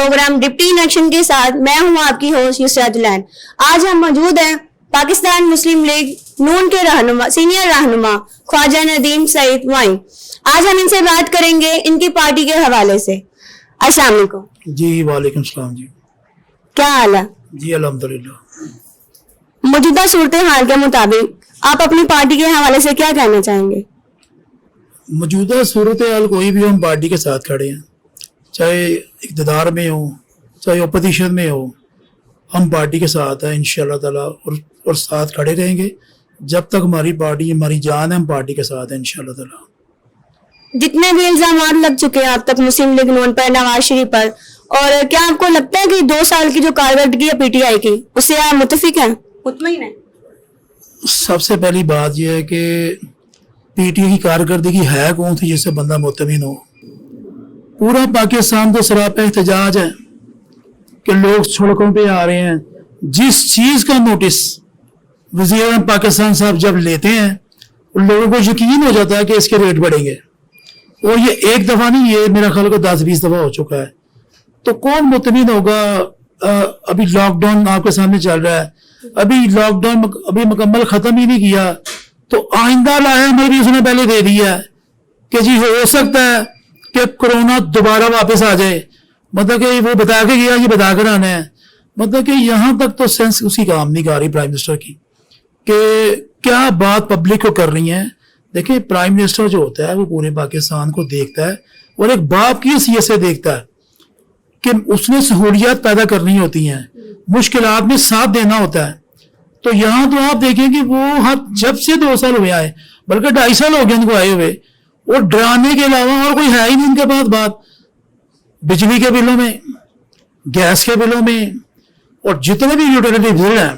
Programme deputy انیکشن کے ساتھ میں ہوں آپ کی ہوسٹ یسرا جلان۔ آج ہم موجود ہیں پاکستان مسلم لیگ نون کے سینئر رہنما خواجہ ندیم سعید معین۔ آج ہم ان سے بات کریں گے ان کی پارٹی کے حوالے سے۔ السلام علیکم۔ جی وعلیکم السلام۔ جی کیا حال ہے؟ جی الحمدللہ۔ موجودہ صورتحال کے مطابق آپ اپنی پارٹی کے حوالے سے کیا کہنا چاہیں گے؟ موجودہ صورتحال کوئی بھی ہم پارٹی کے ساتھ کھڑے ہیں، چاہے اقتدار میں ہو چاہے اپوزیشن میں ہو، ہم پارٹی کے ساتھ ہیں انشاءاللہ تعالیٰ، اور ساتھ کھڑے رہیں گے جب تک ہماری پارٹی ہماری جان ہے، ہم پارٹی کے ساتھ ہیں انشاءاللہ تعالیٰ۔ جتنے بھی الزامات لگ چکے ہیں اب تک مسلم لیگ نون پر، نواز شریف پر، اور کیا آپ کو لگتا ہے کہ 2 سال کی جو کارکردگی ہے پی ٹی آئی کی، اس سے آپ متفق ہیں، مطمئن ہیں؟ سب سے پہلی بات یہ ہے کہ پی ٹی آئی کی کارکردگی ہے کون تھی جس سے بندہ مطمئن ہو؟ پورا پاکستان تو سراپا احتجاج ہے کہ لوگ سڑکوں پہ آ رہے ہیں۔ جس چیز کا نوٹس وزیر اعظم پاکستان صاحب جب لیتے ہیں ان لوگوں کو یقین ہو جاتا ہے کہ اس کے ریٹ بڑھیں گے، اور یہ ایک دفعہ نہیں، یہ میرا خیال کو 10-20 دفعہ ہو چکا ہے۔ تو کون مطمئن ہوگا؟ ابھی لاک ڈاؤن آپ کے سامنے چل رہا ہے، ابھی لاک ڈاؤن ابھی مکمل ختم ہی نہیں کیا، تو آئندہ لایا ہمیں بھی اس نے پہلے دے دیا ہے کہ جی ہو سکتا ہے کہ کرونا دوبارہ واپس آ جائے، مطلب کہ وہ بتا کے گیا، یہ بتا کر آنا ہے۔ مطلب کہ یہاں تک تو سینس اسی کام نہیں کر رہی پرائم منسٹر کی کہ کیا بات پبلک کو کر رہی ہیں۔ دیکھیں پرائم منسٹر جو ہوتا ہے وہ پورے پاکستان کو دیکھتا ہے، اور ایک باپ کی حیثیت سے دیکھتا ہے کہ اس نے سہولیات پیدا کرنی ہوتی ہیں، مشکلات میں ساتھ دینا ہوتا ہے۔ تو یہاں تو آپ دیکھیں کہ وہ جب سے 2 سال ہوئے آئے، بلکہ 2.5 سال ہو گئے ان کو آئے ہوئے، اور ڈرانے کے علاوہ اور کوئی ہے ہی نہیں ان کے پاس بات۔ بجلی کے بلوں میں، گیس کے بلوں میں، اور جتنے بھی یوٹیلیٹی بل ہیں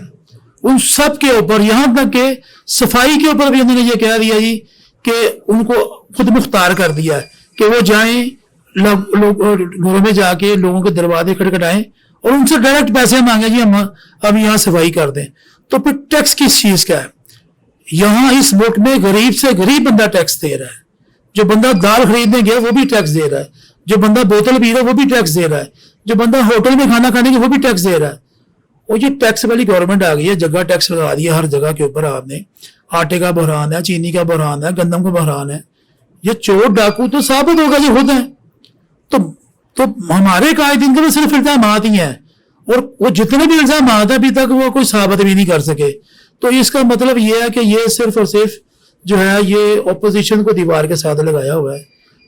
ان سب کے اوپر، یہاں تک کہ صفائی کے اوپر بھی انہوں نے یہ کہہ دیا جی کہ ان کو خود مختار کر دیا ہے کہ وہ جائیں گھروں میں جا کے لوگوں کے دروازے کھٹکھٹائیں اور ان سے ڈائریکٹ پیسے مانگیں جی ہم یہاں صفائی کر دیں۔ تو پھر ٹیکس کس چیز کا ہے؟ یہاں اس ملک میں غریب سے غریب بندہ ٹیکس دے رہا ہے، جو بندہ دال خریدنے گیا وہ بھی ٹیکس دے رہا ہے، جو بندہ بوتل پی رہا ہے وہ بھی ٹیکس دے رہا ہے، جو بندہ ہوٹل میں کھانا کھانے کے وہ بھی ٹیکس دے رہا ہے۔ اور یہ ٹیکس والی گورنمنٹ آ گئی ہے، جگہ ٹیکس لگا دیا ہر جگہ کے اوپر۔ آپ نے آٹے کا بحران ہے، چینی کا بحران ہے، گندم کا بحران ہے۔ یہ چور ڈاکو تو ثابت ہوگا یہ خود ہیں۔ تو ہمارے قائدین کے بھی صرف الزامات ہی ہیں، اور وہ جتنے بھی الزامات ہیں ابھی تک وہ کوئی ثابت بھی نہیں کر سکے۔ تو اس کا مطلب یہ ہے کہ یہ صرف اور صرف جو ہے یہ اپوزیشن کو دیوار کے ساتھ لگایا ہوا ہے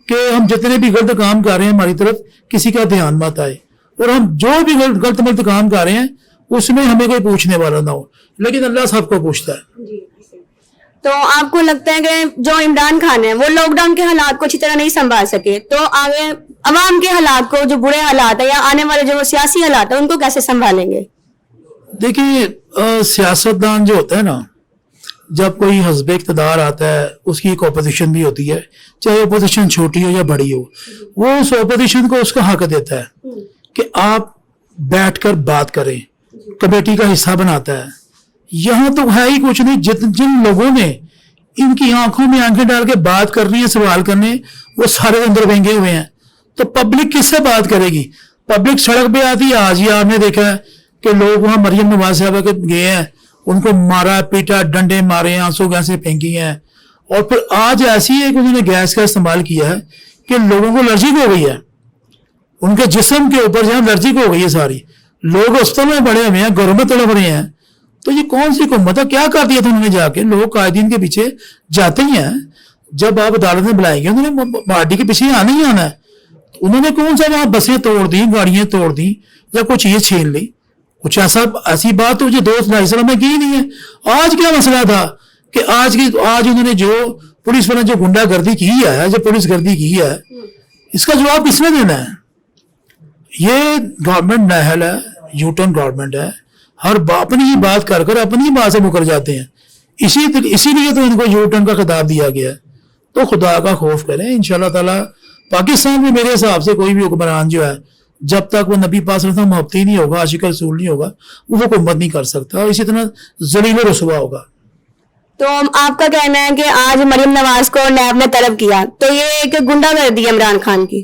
کہ ہم جتنے بھی غلط کام کر رہے ہیں ہماری طرف کسی کا دھیان مت آئے، اور ہم جو بھی غلط کام کر رہے ہیں اس میں ہمیں کوئی پوچھنے والا نہ ہو، لیکن اللہ سب کو پوچھتا ہے۔ تو آپ کو لگتا ہے کہ جو عمران خان ہیں وہ لاک ڈاؤن کے حالات کو اچھی طرح نہیں سنبھال سکے، تو آگے عوام کے حالات کو، جو برے حالات ہیں یا آنے والے جو سیاسی حالات ہیں، ان کو کیسے سنبھالیں گے؟ دیکھیے سیاستدان جو ہوتا ہے نا، جب کوئی حزب اقتدار آتا ہے اس کی ایک اپوزیشن بھی ہوتی ہے، چاہے اپوزیشن چھوٹی ہو یا بڑی ہو، وہ اس اپوزیشن کو اس کا حق دیتا ہے کہ آپ بیٹھ کر بات کریں، کمیٹی کا حصہ بناتا ہے۔ یہاں تو ہے ہی کچھ نہیں، جن لوگوں نے ان کی آنکھوں میں آنکھیں ڈال کے بات کرنی ہے، سوال کرنے، وہ سارے اندر بھینگے ہوئے ہیں۔ تو پبلک کس سے بات کرے گی؟ پبلک سڑک پہ آتی ہے۔ آج ہی آپ نے دیکھا ہے کہ لوگ وہاں مریم نواز صاحبہ کے گئے ہیں، ان کو مارا پیٹا، ڈنڈے مارے، آنسو گیسیں پھینکی ہیں، اور پھر آج ایسی ہے کہ انہوں نے گیس کا استعمال کیا ہے کہ لوگوں کو الرجی ہو گئی ہے، ان کے جسم کے اوپر جہاں الرجی ہو گئی ہے ساری، لوگ ہسپتال میں پڑے ہوئے ہیں، گھروں میں تڑپ رہے ہیں۔ تو یہ کون سی حکومت ہے؟ کیا کر دیا تھا انہوں نے جا کے؟ لوگ قائدین کے پیچھے جاتے ہی ہیں، جب آپ عدالت میں بلائیں گے انہوں نے پارٹی کے پیچھے آنا ہی آنا ہے۔ انہوں نے کون سا وہاں بسیں توڑ دی، گاڑیاں توڑ دی، یا کوئی چیز چھین لی؟ کچھ ایسی بات تو جو 2-2.5 سال میں کی ہی نہیں ہے۔ آج کیا مسئلہ تھا کہ آج انہوں نے جو پولیس والے جو گنڈا گردی کی ہے، جو پولیس گردی کی ہے، اس کا جواب کس نے دینا ہے؟ یہ گورنمنٹ نااہل ہے، یو ٹرن گورنمنٹ ہے، ہر اپنی ہی بات کر اپنی ہی بات سے مکر جاتے ہیں۔ اسی لیے تو ان کو یو ٹرن کا خطاب دیا گیا ہے۔ تو خدا کا خوف کریں انشاءاللہ تعالیٰ۔ پاکستان میں میرے حساب سے کوئی بھی حکمران جو ہے جب تک وہ نبی پاک صلی اللہ علیہ وسلم محبتی نہیں ہوگا، عاشق رسول نہیں ہوگا، وہ حکومت نہیں کر سکتا، اور اسی طرح ذلیل و رسوا ہوگا۔ تو آپ کا کہنا ہے کہ آج مریم نواز کو نیب نے طلب کیا، تو یہ ایک گنڈا گردی ہے عمران خان کی؟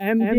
MG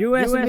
USB,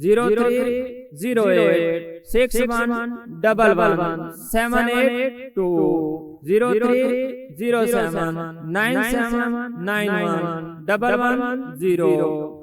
030861111782 030797911110।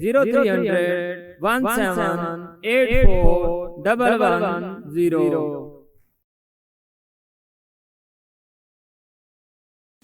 030017841110।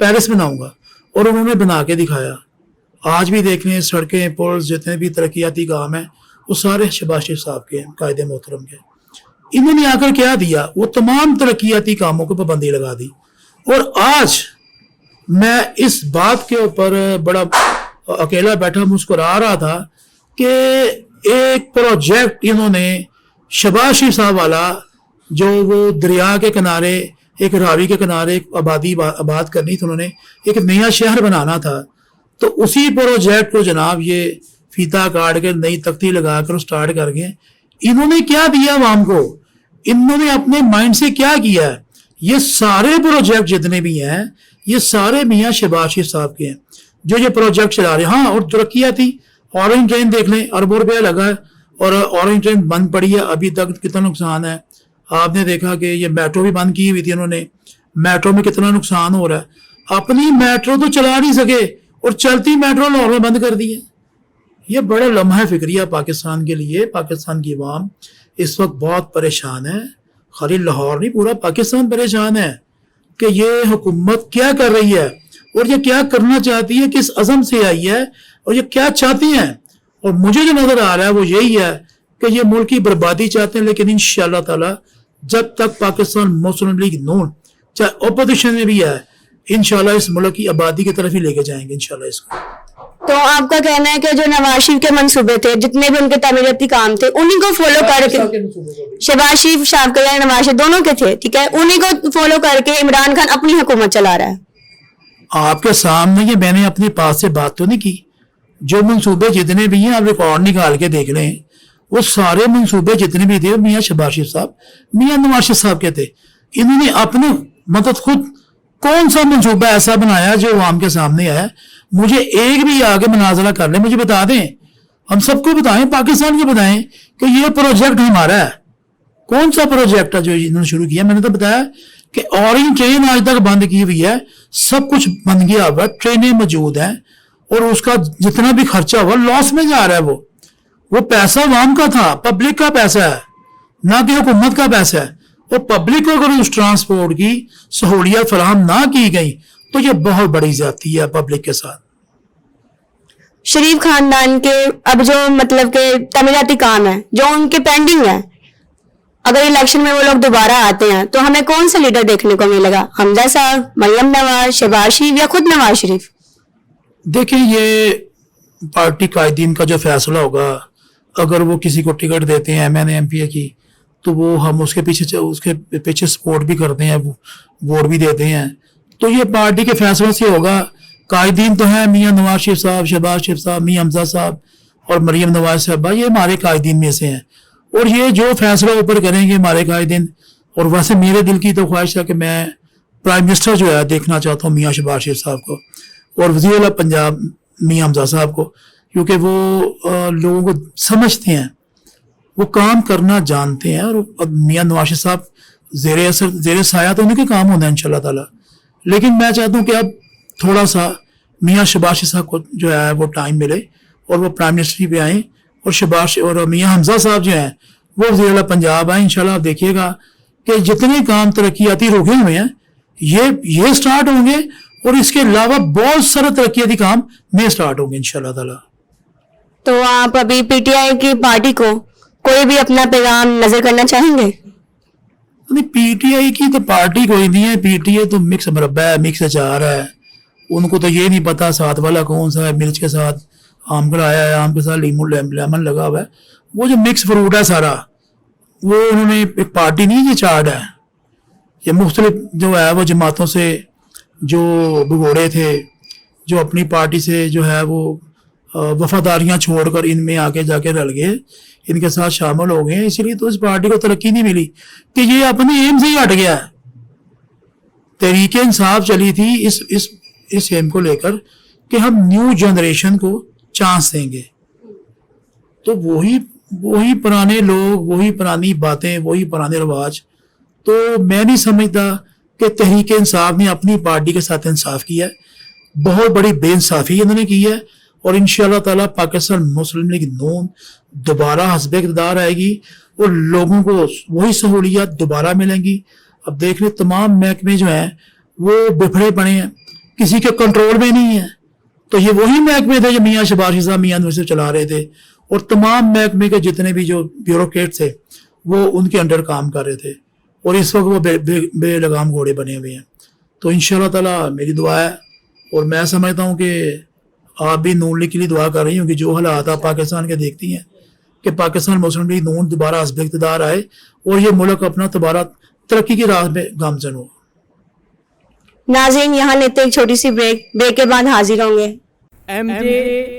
پیرس بناؤں گا، اور انہوں نے بنا کے دکھایا. آج بھی دیکھ لیں سڑکیں پولز جتنے بھی ترقیاتی کام ہیں وہ سارے شہباز شریف صاحب کے ہیں، قائد محترم کے. انہوں نے آ کر کیا دیا؟ وہ تمام ترقیاتی کاموں کو پابندی لگا دی. اور آج میں اس بات کے اوپر بڑا اکیلا بیٹھا مسکرا رہا تھا کہ ایک پروجیکٹ انہوں نے شہباز شریف صاحب والا، جو وہ دریا کے کنارے ایک راوی کے کنارے ایک آبادی آباد کرنی تھی، انہوں نے ایک نیا شہر بنانا تھا، تو اسی پروجیکٹ کو جناب یہ فیتا کاٹ کے نئی تختی لگا کر سٹارٹ کر گئے. انہوں نے کیا دیا عوام کو؟ انہوں نے اپنے مائنڈ سے کیا کیا ہے؟ یہ سارے پروجیکٹ جتنے بھی ہیں یہ سارے میاں شہباز شریف صاحب کے ہیں جو یہ پروجیکٹ چلا رہے ہیں. ہاں، اور ترقیاں تھی. اورنج ٹرین دیکھ لیں، اربوں روپیہ لگا ہے اور اورنج ٹرین بند پڑی ہے، ابھی تک کتنا نقصان ہے. آپ نے دیکھا کہ یہ میٹرو بھی بند کی ہوئی تھی انہوں نے، میٹرو میں کتنا نقصان ہو رہا ہے. اپنی میٹرو تو چلا نہیں سکے اور چلتی میٹرو لاہور میں بند کر دی ہے. یہ بڑا لمحہ فکریہ پاکستان کے لیے. پاکستان کی عوام اس وقت بہت پریشان ہے، خالی لاہور نہیں پورا پاکستان پریشان ہے کہ یہ حکومت کیا کر رہی ہے اور یہ کیا کرنا چاہتی ہے، کس عزم سے آئی ہے اور یہ کیا چاہتی ہیں. اور مجھے جو نظر آ رہا ہے وہ یہی ہے کہ یہ ملک کی بربادی چاہتے ہیں، لیکن انشاءاللہ تعالی جب تک پاکستان مسلم لیگ نون چاہے اپوزیشن میں بھی ہے، انشاءاللہ اس ملک کی آبادی کی طرف ہی لے کے جائیں گے انشاءاللہ اس کو. تو آپ کا کہنا ہے کہ جو نواز شریف کے منصوبے تھے، جتنے بھی ان کے تعمیراتی کام تھے، انہیں کو فالو کر کے شہباز شریف صاحب کے یا نواز شریف دونوں کے تھے، ٹھیک ہے، انہیں کو فالو کر کے عمران خان اپنی حکومت چلا رہا ہے. آپ کے سامنے یہ میں نے اپنے پاس سے بات تو نہیں کی. جو منصوبے جتنے بھی ہیں آپ ریکارڈ نکال کے دیکھ لیں، وہ سارے منصوبے جتنے بھی تھے میاں شہباز شریف صاحب میاں نواز شریف صاحب کے تھے. انہوں نے اپنے مدد خود کون سا منصوبہ ایسا بنایا جو عوام کے سامنے ہے؟ مجھے ایک بھی آگے مناظرہ کر لیں، مجھے بتا دیں، ہم سب کو بتائیں، پاکستان کو بتائیں کہ یہ پروجیکٹ ہمارا ہے. کون سا پروجیکٹ ہے جو انہوں نے شروع کیا؟ میں نے تو بتایا کہ اورنج ٹرین آج تک بند کی ہوئی ہے، سب کچھ بند کیا ہوا ہے، ٹرینیں موجود ہیں اور اس کا جتنا بھی خرچہ ہوا لاس میں جا رہا ہے. وہ پیسہ عوام کا تھا، پبلک کا پیسہ ہے، نہ کہ حکومت کا پیسہ ہے. اور پبلک کو اگر اس ٹرانسپورٹ کی سہولیات فراہم نہ کی گئی تو یہ بہت بڑی زیادتی ہے پبلک کے ساتھ. شریف خاندان کے اب جو مطلب کہ تعمیراتی کام ہے جو ان کے پینڈنگ ہے، اگر الیکشن میں وہ لوگ دوبارہ آتے ہیں تو ہمیں کون سا لیڈر دیکھنے کو ملے گا؟ حمزہ صاحب، مریم نواز، شہباز شریف یا خود نواز شریف؟ دیکھیں، یہ پارٹی قائدین کا جو فیصلہ ہوگا، اگر وہ کسی کو ٹکٹ دیتے ہیں MNA MPA کی تو وہ ہم اس کے پیچھے سپورٹ بھی کرتے ہیں، ووٹ بھی دیتے ہیں. تو یہ پارٹی کے فیصلوں سے ہوگا. قائدین تو ہیں میاں نواز شریف صاحب، شہباز شریف صاحب، میاں حمزہ صاحب اور مریم نواز صاحبہ، یہ ہمارے قائدین میں سے ہیں. اور یہ جو فیصلہ اوپر کریں گے ہمارے قائدین. اور ویسے میرے دل کی تو خواہش ہے کہ میں پرائم منسٹر جو ہے دیکھنا چاہتا ہوں میاں شہباز شریف صاحب کو اور وزیر اعلیٰ پنجاب میاں حمزہ صاحب کو، کیونکہ وہ لوگوں کو سمجھتے ہیں، وہ کام کرنا جانتے ہیں. اور میاں نواز شریف صاحب زیر سایہ تو ان کے کام ہونا ہے انشاءاللہ تعالی. لیکن میں چاہتا ہوں کہ اب تھوڑا سا میاں شہباز شریف صاحب کو جو ہے وہ ٹائم ملے اور وہ پرائم منسٹری پہ آئیں، اور میاں حمزہ صاحب جو ہیں وہ وزیر اعلیٰ پنجاب آئیں. انشاءاللہ آپ دیکھیے گا کہ جتنے کام ترقیاتی روکے ہوئے ہیں یہ سٹارٹ ہوں گے اور اس کے علاوہ بہت سارے ترقیاتی کام میں سٹارٹ ہوں گے انشاءاللہ تعالی. تو آپ ابھی PTI کی پارٹی کو کوئی بھی اپنا پیغام نظر کرنا چاہیں گے؟ PTI کی تو پارٹی کوئی نہیں ہے. PTI تو مکس مربع ہے، مکس اچار ہے. ان کو تو یہ نہیں پتا ساتھ والا کون سا ہے. مرچ کے ساتھ آم کھلایا ہے، آم کے ساتھ لیمن لگا ہوا ہے. وہ جو مکس فروٹ ہے سارا، وہ انہوں نے ایک پارٹی نہیں، یہ چارٹ ہے. یہ مختلف جو ہے وہ جماعتوں سے جو بگوڑے تھے، جو اپنی پارٹی سے جو ہے وہ وفاداریاں چھوڑ کر ان میں آگے جا کے رل گئے، ان کے ساتھ شامل ہو گئے. اسی لیے تو اس پارٹی کو ترقی نہیں ملی کہ یہ اپنے ایم سے ہی ہٹ گیا ہے. تحریک انصاف چلی تھی اس ایم کو لے کر کہ ہم نیو جنریشن کو چانس دیں گے. تو وہی پرانے لوگ، وہی پرانی باتیں، وہی پرانے رواج. تو میں نہیں سمجھتا کہ تحریک انصاف نے اپنی پارٹی کے ساتھ انصاف کیا ہے. بہت بڑی بے انصافی انہوں نے کی ہے. اور انشاءاللہ تعالیٰ پاکستان مسلم لیگ نون دوبارہ حزب اقتدار آئے گی اور لوگوں کو وہی سہولیات دوبارہ ملیں گی. اب دیکھ لیں تمام محکمے جو ہیں وہ بفڑے پڑے ہیں کسی کے کنٹرول میں نہیں ہے. تو یہ وہی محکمے تھے جو میاں شباز شاہ صاحب میاں انور سے چلا رہے تھے, اور تمام محکمے کے جتنے بھی جو بیوروکریٹ تھے وہ ان کے انڈر کام کر رہے تھے, اور اس وقت وہ بے لگام گھوڑے بنے ہوئے ہیں. تو انشاءاللہ تعالیٰ میری دعا ہے, اور میں سمجھتا ہوں کہ آپ بھی نون لیگ کے لیے دعا کر رہی ہوں کہ جو حالات آپ پاکستان کے دیکھتی ہیں کہ پاکستان مسلم لیگ نون دوبارہ حسب اقتدار آئے اور یہ ملک اپنا دوبارہ ترقی کی راہ پہ گامزن ہو. ناظرین یہاں لیتے ایک چھوٹی سی بریک کے بعد حاضر ہوں گے. MG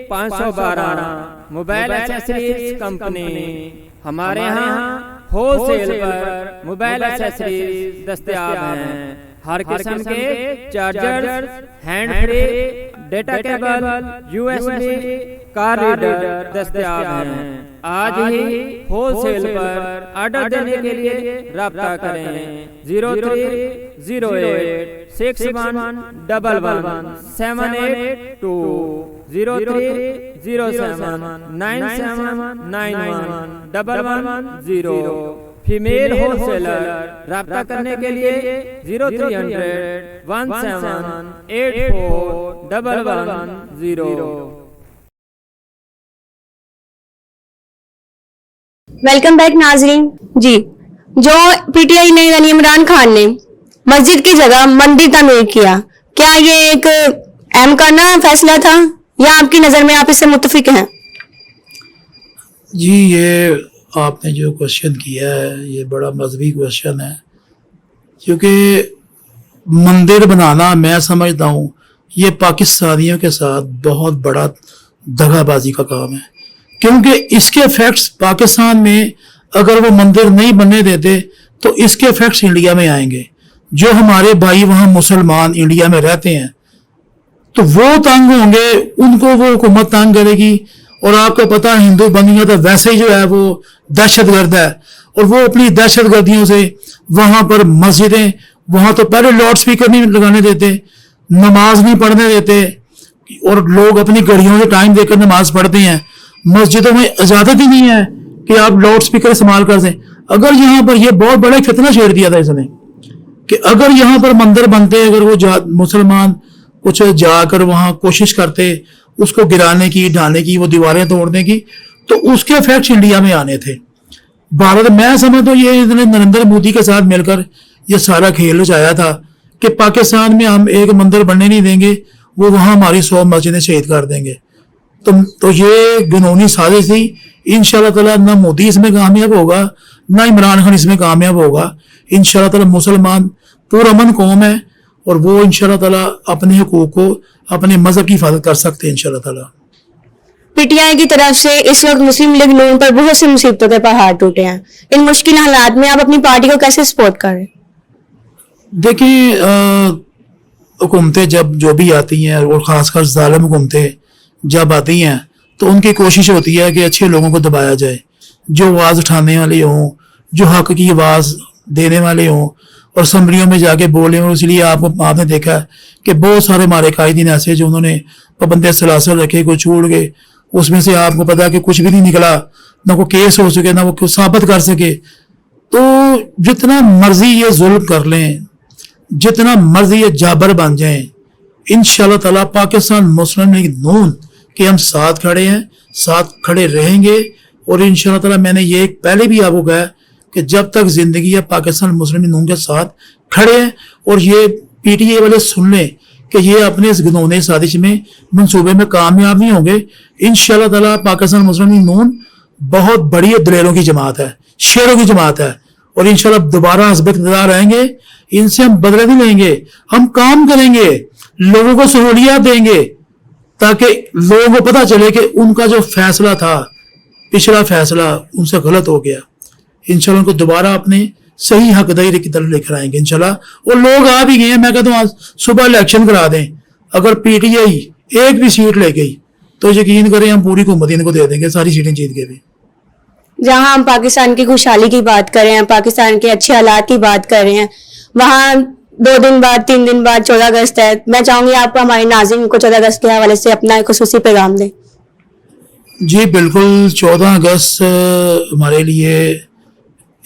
512 موبائل ایکسیسریز کمپنی, ہمارے ہاں ہول سیل پر موبائل ایکسیسریز دستیاب ہیں. ہر قسم کے charger, hand free, data cable, USB, کار ریڈر دستیاب ہیں. آج ہی ہول سیل پر آرڈر دینے کے لیے رابطہ کریں. 0306111782 030797911110. فیمیل ہول سیلر رابطہ کرنے کے لیے 030017841110. ویلکم بیک ناظرین. جی, جو پی ٹی آئی نے یعنی عمران خان نے مسجد کی جگہ مندر تعمیر کیا, کیا یہ ایک اہم کرنا فیصلہ تھا یا آپ کی نظر میں آپ اس سے متفق ہیں؟ جی, یہ آپ نے جو کوشچن کیا ہے یہ بڑا مذہبی کوشچن ہے, کیونکہ مندر بنانا میں سمجھتا ہوں یہ پاکستانیوں کے ساتھ بہت بڑا دغا بازی کا کام ہے, کیونکہ اس کے ایفیکٹس پاکستان میں اگر وہ مندر نہیں بننے دیتے تو اس کے ایفیکٹس انڈیا میں آئیں گے. جو ہمارے بھائی وہاں مسلمان انڈیا میں رہتے ہیں تو وہ تنگ ہوں گے, ان کو وہ حکومت تنگ کرے گی. اور آپ کو پتا ہندو بندیاں تو ویسے ہی جو ہے وہ دہشت گرد ہے, اور وہ اپنی دہشت گردیوں سے وہاں پر مسجدیں, وہاں تو پہلے لاؤڈ سپیکر نہیں لگانے دیتے, نماز نہیں پڑھنے دیتے, اور لوگ اپنی گھڑیوں سے ٹائم دے کر نماز پڑھتے ہیں. مسجدوں میں اجازت ہی نہیں ہے کہ آپ لاؤڈ سپیکر استعمال کر دیں. اگر یہاں پر یہ بہت بڑا فتنہ چھیڑ دیا تھا اس نے کہ اگر یہاں پر مندر بنتے, اگر وہ مسلمان کچھ جا کر وہاں کوشش کرتے اس کو گرانے کی, ڈھانے کی, وہ دیواریں توڑنے کی, تو اس کے ایفیکٹس انڈیا میں آنے تھے. بھارت میں سمجھتا ہوں یہ نریندر مودی کے ساتھ مل کر یہ سارا کھیل رچایا تھا کہ پاکستان میں ہم ایک مندر بننے نہیں دیں گے, وہ وہاں ہماری 100 مسجدیں شہید کر دیں گے. تو یہ گنونی سازش تھی. انشاءاللہ تعالیٰ نہ مودی اس میں کامیاب ہوگا نہ عمران خان اس میں کامیاب ہوگا. انشاءاللہ تعالیٰ مسلمان پرامن قوم ہے, اور وہ انشاءاللہ تعالیٰ اپنے حقوق کو, اپنے مذہب کی حفاظت کر سکتے ہیں انشاءاللہ تعالیٰ. پی ٹی آئی کی طرف سے اس وقت مسلم لیگ نون پر بہت سی مصیبتوں کے پہاڑ ٹوٹے ہیں. ان مشکل حالات میں آپ اپنی پارٹی کو کیسے سپورٹ کر رہے ہیں؟ دیکھیں, حکومتیں جب جو بھی آتی ہیں, اور خاص کر ظالم حکومتیں جب آتی ہیں تو ان کی کوشش ہوتی ہے کہ اچھے لوگوں کو دبایا جائے, جو آواز اٹھانے والے ہوں, جو حق کی آواز دینے والے ہوں, اور اسمبلیوں میں جا کے بولے. اور اس لیے آپ نے دیکھا کہ بہت سارے ہمارے قائدین ایسے جو انہوں نے پابند سلاسل رکھے, کوئی چھوڑ گئے, اس میں سے آپ کو پتا کہ کچھ بھی نہیں نکلا, نہ کوئی کیس ہو سکے, نہ وہ ثابت کر سکے. تو جتنا مرضی یہ ظلم کر لیں, جتنا مرضی یہ جابر بن جائیں, انشاءاللہ تعالیٰ پاکستان مسلم لیگ نون کے ہم ساتھ کھڑے ہیں, ساتھ کھڑے رہیں گے. اور انشاءاللہ تعالیٰ میں نے یہ پہلے بھی آپ کو کہا کہ جب تک زندگی ہے پاکستان مسلم لیگ نون کے ساتھ کھڑے ہیں. اور یہ پی ٹی آئی والے سن لیں کہ یہ اپنے اس گنونے سازش میں منصوبے میں کامیاب نہیں ہوں گے. انشاءاللہ تعالیٰ پاکستان مسلم لیگ نون بہت بڑی دلیروں کی جماعت ہے, شیروں کی جماعت ہے, اور انشاءاللہ دوبارہ حسب اقتدار آئیں گے. ان سے ہم بدلے نہیں لیں گے, ہم کام کریں گے, لوگوں کو سہولیات دیں گے, تاکہ لوگوں کو پتہ چلے کہ ان کا جو فیصلہ تھا, پچھلا فیصلہ ان سے غلط ہو گیا. انشاءاللہ ان کو دوبارہ اپنے صحیح حق دائی کی طرف لے کر آئیں گے انشاءاللہ. اور لوگ آ بھی گئے ہیں, میں کہتا ہوں آج صبح الیکشن کرا دیں, اگر پی ٹی آئی ایک بھی سیٹ لے گئی تو یقین کریں ہم پوری حکومت ان کو دے دیں گے, ساری سیٹیں جیت کے بھی. جہاں ہم پاکستان کی خوشحالی کی بات کر رہے ہیں, پاکستان کے اچھے حالات کی بات کر رہے ہیں, وہاں 2 دن بعد 3 دن بعد 14 اگست ہے. میں چاہوں گی آپ کو ہمارے ناظرین کو 14 اگست کے حوالے سے اپنا ایک خصوصی پیغام دیں. جی بالکل, 14 اگست ہمارے لیے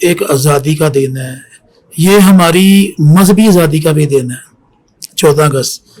ایک آزادی کا دن ہے, یہ ہماری مذہبی آزادی کا بھی دن ہے. 14 اگست